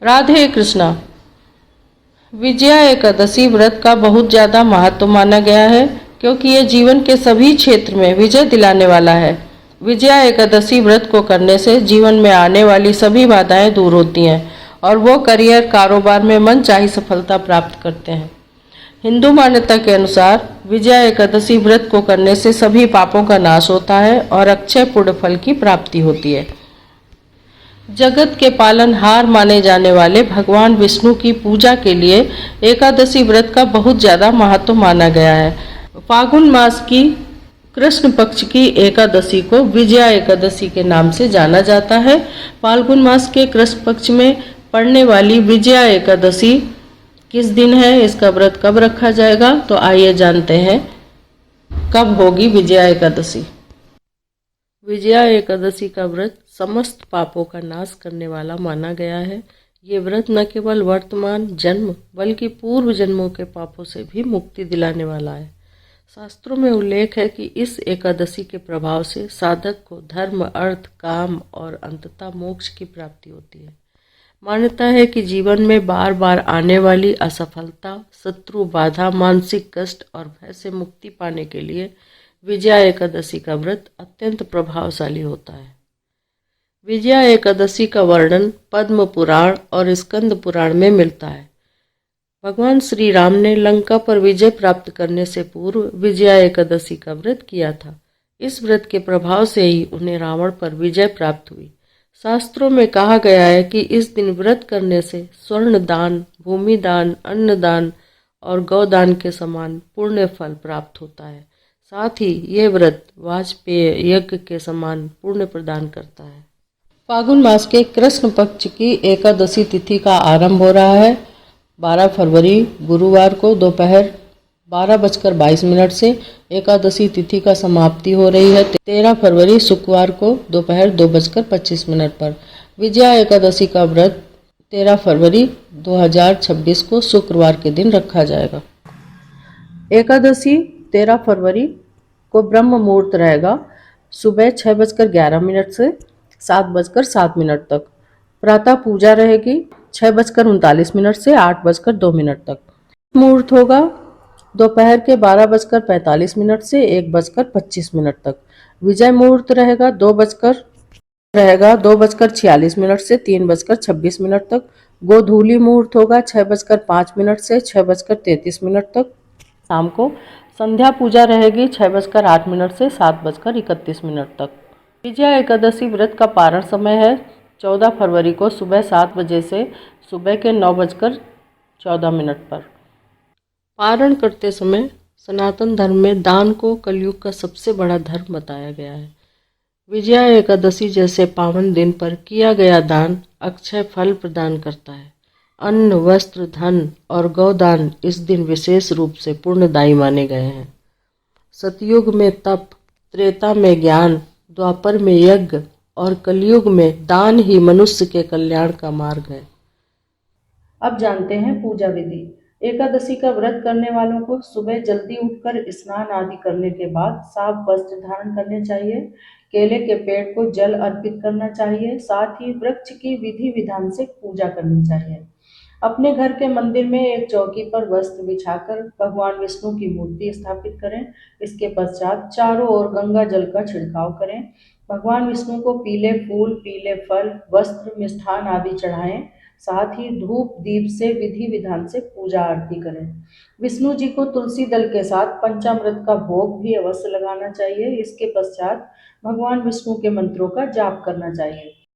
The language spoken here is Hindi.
राधे कृष्णा। विजया एकादशी व्रत का बहुत ज़्यादा महत्व माना गया है क्योंकि ये जीवन के सभी क्षेत्र में विजय दिलाने वाला है। विजया एकादशी व्रत को करने से जीवन में आने वाली सभी बाधाएं दूर होती हैं और वो करियर कारोबार में मनचाही सफलता प्राप्त करते हैं। हिंदू मान्यता के अनुसार विजया एकादशी व्रत को करने से सभी पापों का नाश होता है और अक्षय पुण्य फल की प्राप्ति होती है। जगत के पालनहार माने जाने वाले भगवान विष्णु की पूजा के लिए एकादशी व्रत का बहुत ज़्यादा महत्व माना गया है। फागुन मास की कृष्ण पक्ष की एकादशी को विजया एकादशी के नाम से जाना जाता है। फाल्गुन मास के कृष्ण पक्ष में पड़ने वाली विजया एकादशी किस दिन है, इसका व्रत कब रखा जाएगा, तो आइए जानते हैं कब होगी विजया एकादशी। विजया एकादशी का व्रत समस्त पापों का नाश करने वाला माना गया है। ये व्रत न केवल वर्तमान जन्म बल्कि पूर्व जन्मों के पापों से भी मुक्ति दिलाने वाला है। शास्त्रों में उल्लेख है कि इस एकादशी के प्रभाव से साधक को धर्म, अर्थ, काम और अंततः मोक्ष की प्राप्ति होती है। मान्यता है कि जीवन में बार बार आने वाली असफलता, शत्रु बाधा, मानसिक कष्ट और भय से मुक्ति पाने के लिए विजया एकादशी का व्रत अत्यंत प्रभावशाली होता है। विजया एकादशी का वर्णन पद्म पुराण और स्कंद पुराण में मिलता है। भगवान श्री राम ने लंका पर विजय प्राप्त करने से पूर्व विजया एकादशी का व्रत किया था। इस व्रत के प्रभाव से ही उन्हें रावण पर विजय प्राप्त हुई। शास्त्रों में कहा गया है कि इस दिन व्रत करने से स्वर्ण दान, भूमि दान, अन्न दान और गौदान के समान पुण्य फल प्राप्त होता है। साथ ही ये व्रत वाजपेय यज्ञ के समान पुण्य प्रदान करता है। फागुन मास के कृष्ण पक्ष की एकादशी तिथि का आरंभ हो रहा है 12 फरवरी गुरुवार को दोपहर 12:22 से। एकादशी तिथि का समाप्ति हो रही है 13 फरवरी शुक्रवार को दोपहर 2:25 पर। विजया एकादशी का व्रत 13 फरवरी 2026 को शुक्रवार के दिन रखा जाएगा। एकादशी 13 फरवरी को ब्रह्म मुहूर्त रहेगा सुबह 6:11 से 7:07 तक। प्रातः पूजा रहेगी 6:39 से 8:02 तक। मुहूर्त होगा दोपहर के 12:45 से 1:25 तक। विजय मुहूर्त रहेगा 2:46 से 3:26 तक। गोधूली मुहूर्त होगा 6:05 से 6:33 तक। शाम को संध्या पूजा रहेगी 6:08 से 7:31 तक। विजया एकादशी व्रत का पारण समय है 14 फरवरी को सुबह 7 बजे से सुबह के 9:14 पर। पारण करते समय सनातन धर्म में दान को कलयुग का सबसे बड़ा धर्म बताया गया है। विजया एकादशी जैसे पावन दिन पर किया गया दान अक्षय फल प्रदान करता है। अन्न, वस्त्र, धन और गौदान इस दिन विशेष रूप से पुण्यदायी माने गए हैं। सतयुग में तप, त्रेता में ज्ञान, द्वापर में यज्ञ और कलयुग में दान ही मनुष्य के कल्याण का मार्ग है। अब जानते हैं पूजा विधि। एकादशी का व्रत करने वालों को सुबह जल्दी उठकर स्नान आदि करने के बाद साफ वस्त्र धारण करने चाहिए। केले के पेड़ को जल अर्पित करना चाहिए। साथ ही वृक्ष की विधि विधान से पूजा करनी चाहिए। अपने घर के मंदिर में एक चौकी पर वस्त्र बिछाकर भगवान विष्णु की मूर्ति स्थापित करें। इसके पश्चात चारों ओर गंगा जल का छिड़काव करें। भगवान विष्णु को पीले फूल, पीले फल, वस्त्र, मिष्ठान आदि चढ़ाएं। साथ ही धूप दीप से विधि विधान से पूजा आरती करें। विष्णु जी को तुलसी दल के साथ पंचामृत का भोग भी अवश्य लगाना चाहिए। इसके पश्चात भगवान विष्णु के मंत्रों का जाप करना चाहिए।